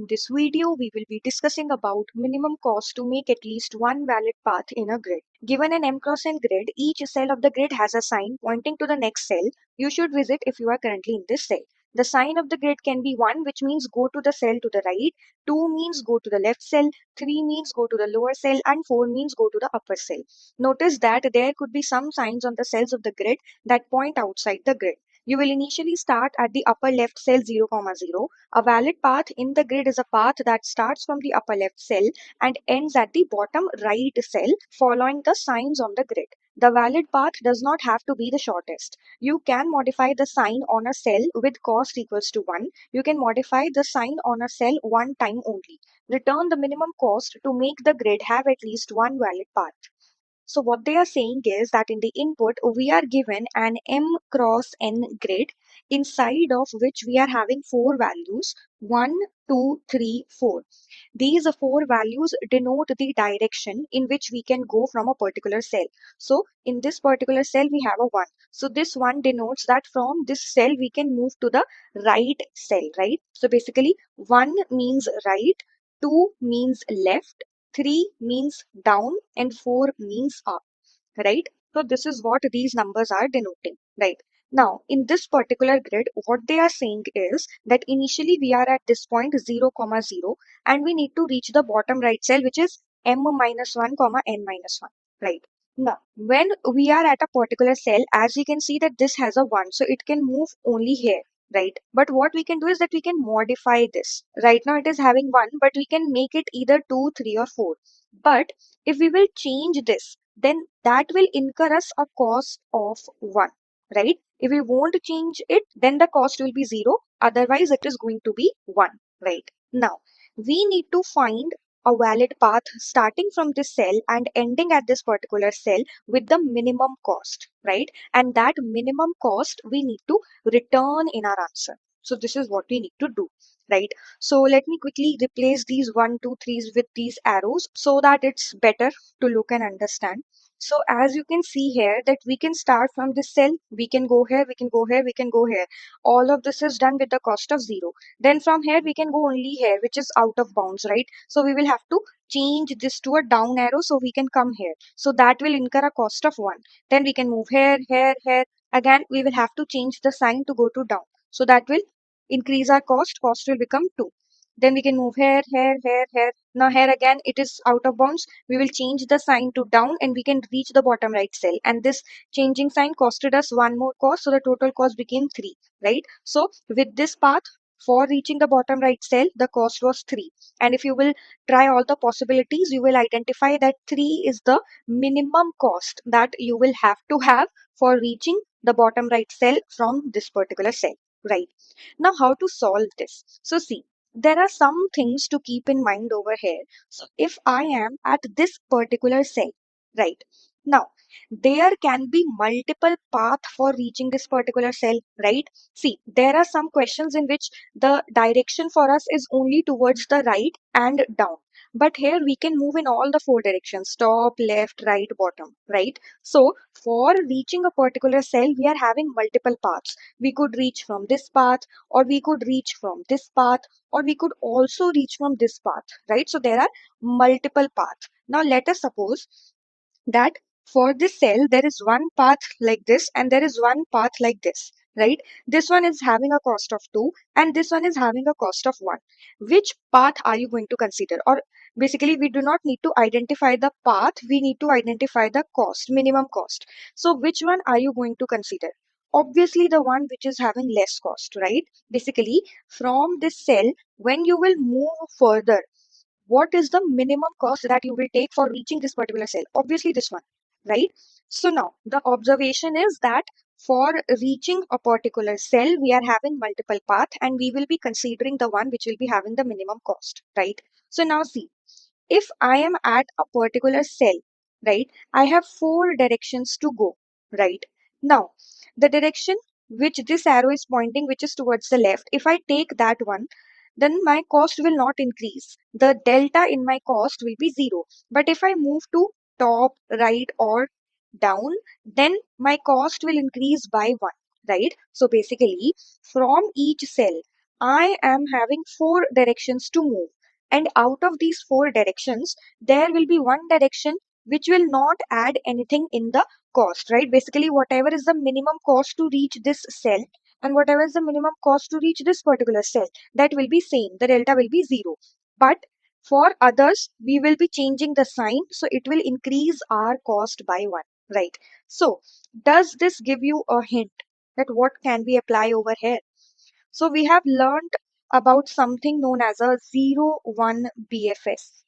this video, we will be discussing about minimum cost to make at least one valid path in a grid. Given an m cross n grid, each cell of the grid has a sign pointing to the next cell you should visit if you are currently in this cell. The sign of the grid can be 1, which means go to the cell to the right, 2 means go to the left cell, 3 means go to the lower cell, and 4 means go to the upper cell. Notice that there could be some signs on the cells of the grid that point outside the grid. You will initially start at the upper left cell 0, 0. A valid path in the grid is a path that starts from the upper left cell and ends at the bottom right cell following the signs on the grid. The valid path does not have to be the shortest. You can modify the sign on a cell with cost equals to 1. You can modify the sign on a cell one time only. Return the minimum cost to make the grid have at least one valid path. So what they are saying is that in the input, we are given an m cross n grid inside of which we are having four values 1, 2, 3, 4. These four values denote the direction in which we can go from a particular cell. So in this particular cell, we have a 1. So this 1 denotes that from this cell, we can move to the right cell, right? So basically 1 means right, 2 means left, 3 means down, and 4 means up, right? So this is what these numbers are denoting, right? Now, in this particular grid, what they are saying is that initially we are at this point 0, 0, and we need to reach the bottom right cell, which is m minus 1, n minus 1, right? Now, when we are at a particular cell, as you can see that this has a 1, so it can move only here, right? But what we can do is that we can modify this. Right now it is having 1, but we can make it either 2, 3, or 4. But if we will change this, then that will incur us a cost of 1, right? If we won't change it, then the cost will be 0. Otherwise, it is going to be 1, right? Now, we need to find a valid path starting from this cell and ending at this particular cell with the minimum cost, right? And that minimum cost we need to return in our answer. So this is what we need to do, right? So let me quickly replace these 1, 2, 3s with these arrows so that it's better to look and understand. So as you can see here that we can start from this cell, we can go here, we can go here, we can go here. All of this is done with the cost of 0. Then from here we can go only here, which is out of bounds, right? So we will have to change this to a down arrow so we can come here. So that will incur a cost of 1. Then we can move here, here, here. Again, we will have to change the sign to go to down. So that will increase our cost. Cost will become 2. Then we can move here, here, here, here. Now here again, it is out of bounds. We will change the sign to down and we can reach the bottom right cell. And this changing sign costed us one more cost. So the total cost became 3, right? So with this path, for reaching the bottom right cell, the cost was 3. And if you will try all the possibilities, you will identify that 3 is the minimum cost that you will have to have for reaching the bottom right cell from this particular cell, right? Now, how to solve this? So see, there are some things to keep in mind over here. So if I am at this particular cell, right? Now, there can be multiple path for reaching this particular cell, right? See, there are some questions in which the direction for us is only towards the right and down. But here we can move in all the four directions, top, left, right, bottom, right? So for reaching a particular cell, we are having multiple paths. We could reach from this path, or we could reach from this path, or we could also reach from this path, right? So there are multiple paths. Now let us suppose that for this cell, there is one path like this and there is one path like this, right? This one is having a cost of 2 and this one is having a cost of 1. Which path are you going to consider? Or basically, we do not need to identify the path, we need to identify the cost, minimum cost. So which one are you going to consider? Obviously, the one which is having less cost, right? Basically, from this cell, when you will move further, what is the minimum cost that you will take for reaching this particular cell? Obviously this one, right? So now the observation is that for reaching a particular cell, we are having multiple paths and we will be considering the one which will be having the minimum cost, right? So now see, if I am at a particular cell, right, I have four directions to go, right? Now, the direction which this arrow is pointing, which is towards the left, if I take that one, then my cost will not increase. The delta in my cost will be 0. But if I move to top, right, or down, then my cost will increase by 1, right? So basically, from each cell, I am having four directions to move. And out of these four directions, there will be one direction which will not add anything in the cost, right? Basically, whatever is the minimum cost to reach this cell and whatever is the minimum cost to reach this particular cell, that will be same. The delta will be zero. But for others, we will be changing the sign, so it will increase our cost by one, right? So, does this give you a hint that what can we apply over here? So we have learned about something known as a 0 1 BFS,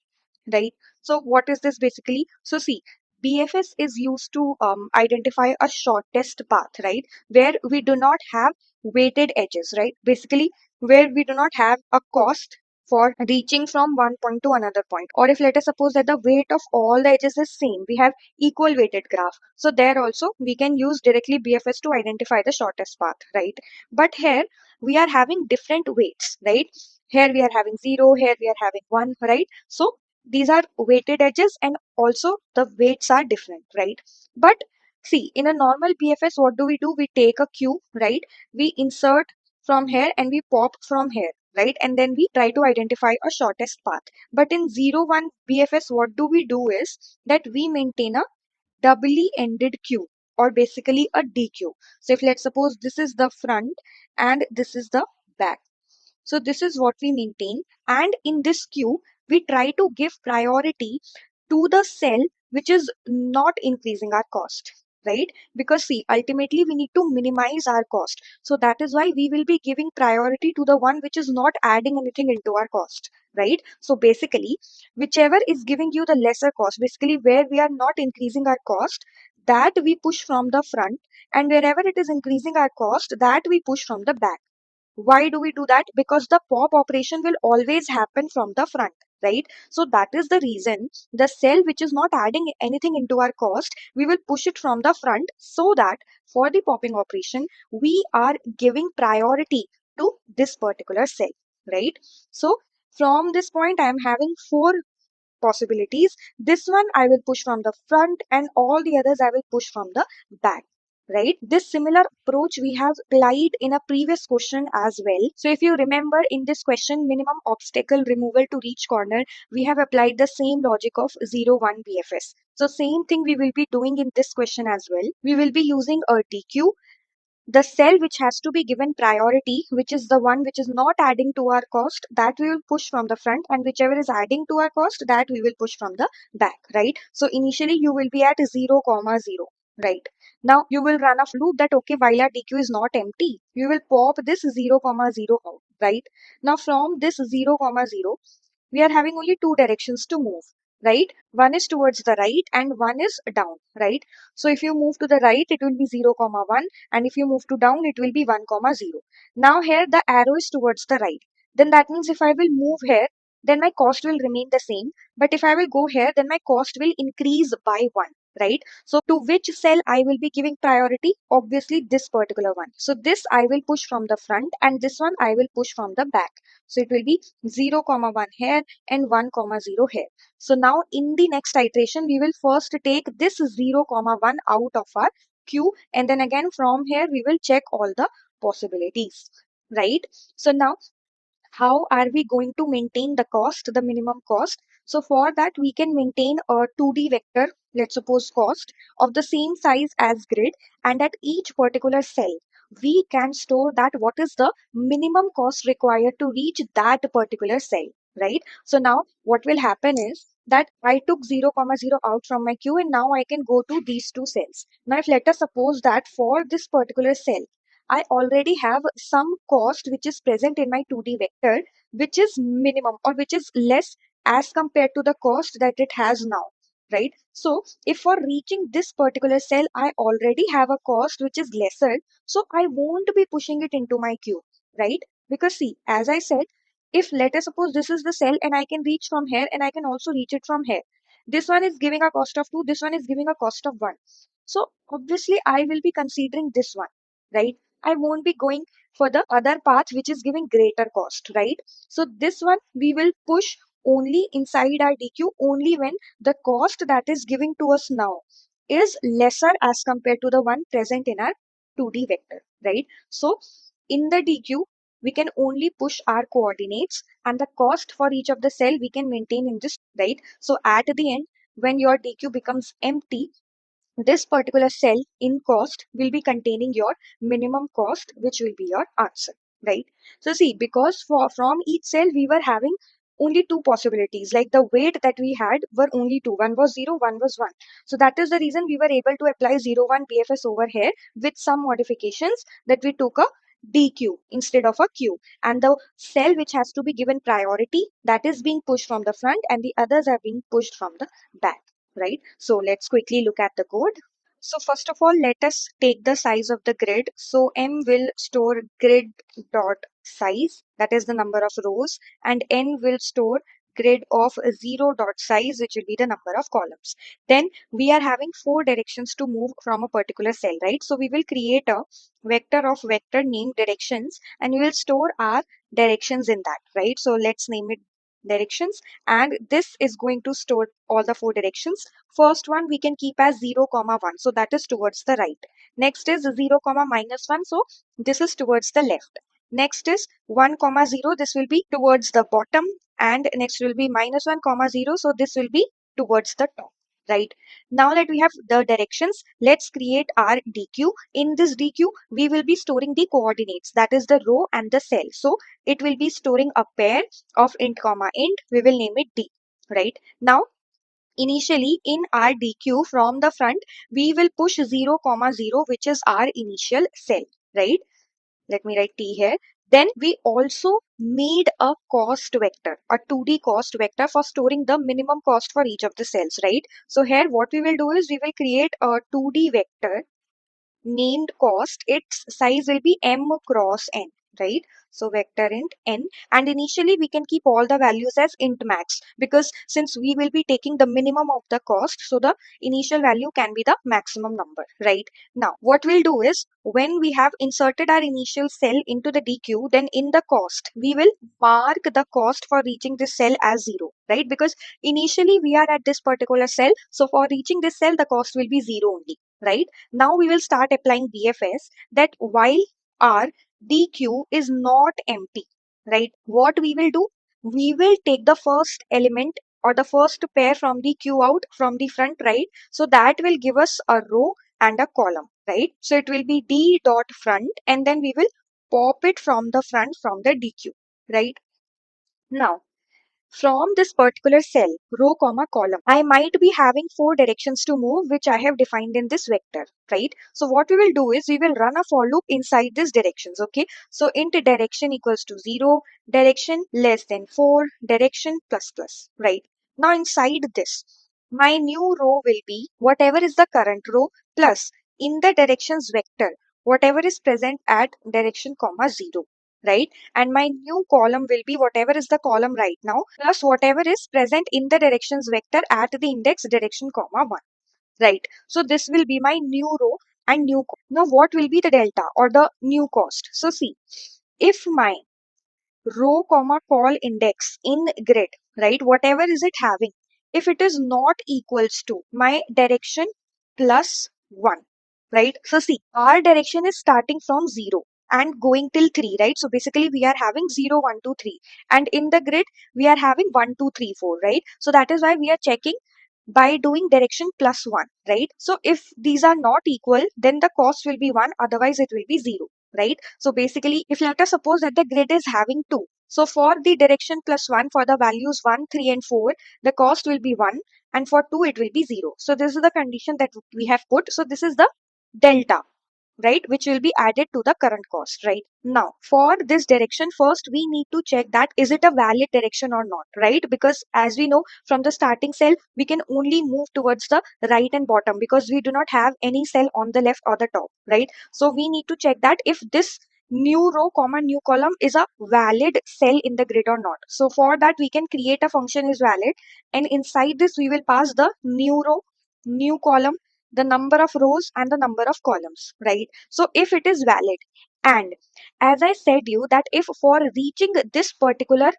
right? So what is this basically? So see, BFS is used to identify a shortest path, right? Where we do not have weighted edges, right? Basically, where we do not have a cost for reaching from one point to another point. Or if let us suppose that the weight of all the edges is same, we have equal weighted graph. So there also we can use directly BFS to identify the shortest path, right? But here we are having different weights, right? Here we are having 0, here we are having 1, right? So these are weighted edges and also the weights are different, right? But see, in a normal BFS, what do? We take a cube, right? We insert from here and we pop from here, right? And then we try to identify a shortest path. But in 0 1 BFS, what do we do is that we maintain a doubly ended queue or basically a DQ. So if let's suppose this is the front and this is the back. So this is what we maintain, and in this queue we try to give priority to the cell which is not increasing our cost, right? Because see, ultimately we need to minimize our cost. So that is why we will be giving priority to the one which is not adding anything into our cost, right? So basically, whichever is giving you the lesser cost, basically where we are not increasing our cost, that we push from the front, and wherever it is increasing our cost, that we push from the back. Why do we do that? Because the pop operation will always happen from the front, right? So that is the reason the cell which is not adding anything into our cost, we will push it from the front so that for the popping operation, we are giving priority to this particular cell, right? So from this point, I am having four possibilities. This one I will push from the front and all the others I will push from the back. Right? This similar approach we have applied in a previous question as well. So if you remember in this question, minimum obstacle removal to reach corner, we have applied the same logic of 0 1 BFS. So same thing we will be doing in this question as well. We will be using a TQ, the cell which has to be given priority, which is the one which is not adding to our cost, that we will push from the front, and whichever is adding to our cost, that we will push from the back, right? So initially you will be at 0 comma 0, right? Now you will run a loop that okay, while our DQ is not empty, you will pop this 0 comma 0 out, right? Now from this 0 comma 0, we are having only two directions to move, right? One is towards the right and one is down, right? So if you move to the right, it will be 0 comma 1, and if you move to down, it will be 1 comma 0. Now here the arrow is towards the right, then that means if I will move here, then my cost will remain the same, but if I will go here, then my cost will increase by 1, right? So to which cell I will be giving priority? Obviously this particular one. So this I will push from the front and this one I will push from the back. So it will be 0 comma 1 here and 1 comma 0 here. So now in the next iteration, we will first take this 0 comma 1 out of our queue, and then again from here we will check all the possibilities, right? So now how are we going to maintain the cost, the minimum cost? So for that, we can maintain a 2D vector, let's suppose cost, of the same size as grid, and at each particular cell, we can store that what is the minimum cost required to reach that particular cell, right? So now what will happen is that I took 0 comma 0 out from my queue, and now I can go to these two cells. Now if let us suppose that for this particular cell, I already have some cost which is present in my 2D vector, which is minimum or which is less as compared to the cost that it has now, right? So if for reaching this particular cell, I already have a cost which is lesser, so I won't be pushing it into my queue, right? Because see, as I said, if let us suppose this is the cell and I can reach from here and I can also reach it from here. This one is giving a cost of 2, this one is giving a cost of 1. So obviously I will be considering this one, right? I won't be going for the other path which is giving greater cost, right? So this one we will push only inside our DQ only when the cost that is giving to us now is lesser as compared to the one present in our 2D vector, right? So in the DQ, we can only push our coordinates, and the cost for each of the cell we can maintain in this, right? So at the end, when your DQ becomes empty, this particular cell in cost will be containing your minimum cost, which will be your answer, right? So see, because from each cell we were having only two possibilities, like the weight that we had were only two. One was 0, one was 1. So that is the reason we were able to apply 0, 1 BFS over here with some modifications, that we took a DQ instead of a Q. And the cell which has to be given priority, that is being pushed from the front, and the others are being pushed from the back, right? So let's quickly look at the code. So first of all, let us take the size of the grid. So M will store grid dot size, that is the number of rows, and N will store grid of 0 dot size, which will be the number of columns. Then we are having four directions to move from a particular cell, right? So we will create a vector of vector named directions, and we will store our directions in that, right? So let's name it directions, and this is going to store all the four directions. First one we can keep as 0 comma 1, so that is towards the right. Next is 0 comma minus 1, so this is towards the left. Next is 1 comma 0, this will be towards the bottom, and next will be minus 1 comma 0, so this will be towards the top, right? Now that we have the directions, let's create our DQ. In this DQ we will be storing the coordinates, that is the row and the cell. So it will be storing a pair of int comma int, we will name it D, right? Now initially in our DQ from the front, we will push 0 comma 0, which is our initial cell, right? Let me write T here. Then we also made a cost vector, a 2D cost vector for storing the minimum cost for each of the cells, right? So here what we will do is we will create a 2D vector named cost. Its size will be m cross n, right? So vector int n, and initially we can keep all the values as int max, because since we will be taking the minimum of the cost, so the initial value can be the maximum number, right? Now what we'll do is, when we have inserted our initial cell into the DQ, then in the cost we will mark the cost for reaching this cell as 0, right? Because initially we are at this particular cell, so for reaching this cell the cost will be 0 only, right? Now we will start applying BFS, that while our DQ is not empty, right? What we will do? We will take the first element or the first pair from the queue out from the front, right? So that will give us a row and a column, right? So it will be D dot front, and then we will pop it from the front from the DQ, right? Now from this particular cell, row comma column, I might be having four directions to move, which I have defined in this vector, right? So what we will do is we will run a for loop inside these directions, okay? So int direction equals to 0, direction less than 4, direction plus plus, right? Now inside this, my new row will be whatever is the current row plus in the directions vector, whatever is present at direction comma 0, right? And my new column will be whatever is the column right now plus whatever is present in the directions vector at the index direction comma 1, right? So this will be my new row and new cost. Now what will be the delta or the new cost? So see, if my row comma call index in grid, right, whatever is it having, if it is not equals to my direction plus 1, right? So see, our direction is starting from 0 and going till 3, right? So basically we are having 0, 1, 2, 3, and in the grid we are having 1, 2, 3, 4, right? So that is why we are checking by doing direction plus 1, right? So if these are not equal, then the cost will be 1, otherwise it will be 0, right? So basically, if let us suppose that the grid is having 2, so for the direction plus 1, for the values 1, 3 and 4, the cost will be 1, and for 2 it will be 0. So this is the condition that we have put. So this is the delta, right, which will be added to the current cost, right? Now for this direction, first we need to check that is it a valid direction or not, right? Because as we know, from the starting cell we can only move towards the right and bottom, because we do not have any cell on the left or the top, right? So we need to check that if this new row comma new column is a valid cell in the grid or not. So for that we can create a function is valid, and inside this we will pass the new row, new column, the number of rows and the number of columns, right? So if it is valid, and as I said you that if for reaching this particular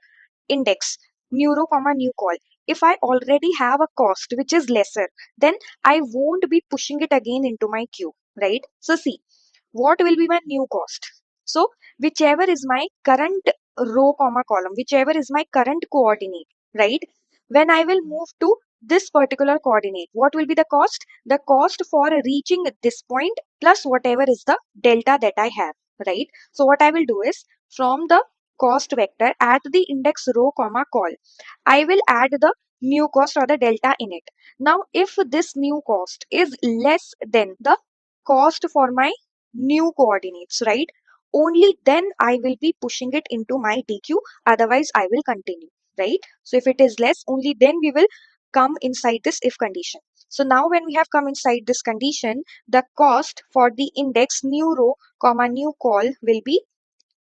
index, new row comma new call, if I already have a cost which is lesser, then I won't be pushing it again into my queue, right? So see, what will be my new cost? So whichever is my current row comma column, whichever is my current coordinate, right? When I will move to this particular coordinate, what will be the cost? The cost for reaching this point plus whatever is the delta that I have, right? So what I will do is from the cost vector at the index row comma col, I will add the new cost or the delta in it. Now, if this new cost is less than the cost for my new coordinates, right? Only then I will be pushing it into my DQ. Otherwise, I will continue, right? So if it is less, only then we will come inside this if condition. So now when we have come inside this condition, the cost for the index new row comma new call will be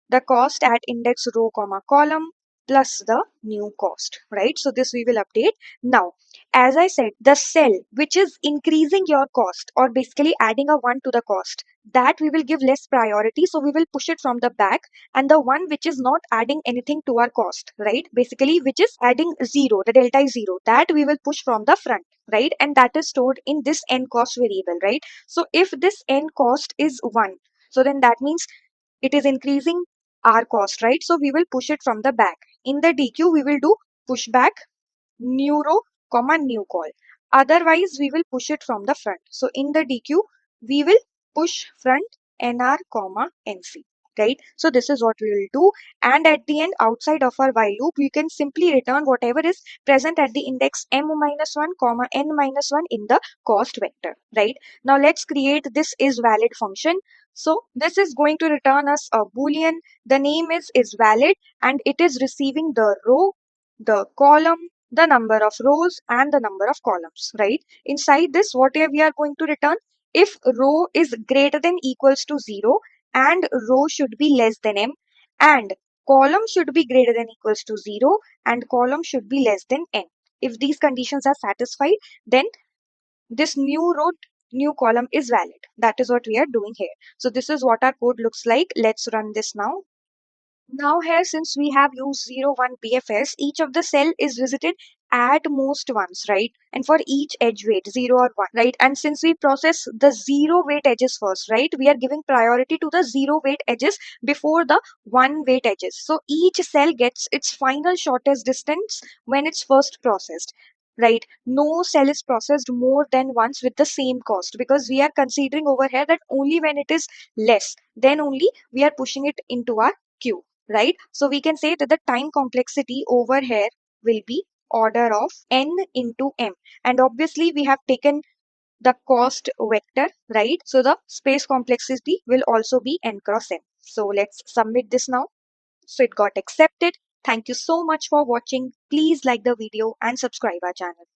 the cost at index row comma column plus the new cost, right? So this we will update. Now, as I said, the cell which is increasing your cost or basically adding a 1 to the cost, that we will give less priority. So we will push it from the back, and the one which is not adding anything to our cost, right? Basically, which is adding 0, the delta is 0, that we will push from the front, right? And that is stored in this n cost variable, right? So if this n cost is 1, so then that means it is increasing our cost, right? So we will push it from the back. In the DQ, we will do pushback, new row, comma, new call. Otherwise, we will push it from the front. So in the DQ, we will push front NR, comma, NC, right? So this is what we will do. And at the end, outside of our while loop, we can simply return whatever is present at the index M minus 1, comma, N minus 1 in the cost vector, right? Now let's create this is valid function. So this is going to return us a boolean. The name is valid, and it is receiving the row, the column, the number of rows, and the number of columns, right? Inside this, what we are going to return? If row is greater than equals to 0 and row should be less than m, and column should be greater than equals to 0 and column should be less than n. If these conditions are satisfied, then this new row, new column is valid. That is what we are doing here. So this is what our code looks like. Let's run this now. Now here, since we have used 0, 1 BFS, each of the cell is visited at most once, right? And for each edge weight, 0 or 1, right? And since we process the 0 weight edges first, right? We are giving priority to the 0 weight edges before the 1 weight edges. So each cell gets its final shortest distance when it's first processed, right? No cell is processed more than once with the same cost, because we are considering over here that only when it is less, then only we are pushing it into our queue, right? So we can say that the time complexity over here will be order of n into m. And obviously we have taken the cost vector, right? So the space complexity will also be n cross m. So let's submit this now. So it got accepted. Thank you so much for watching. Please like the video and subscribe our channel.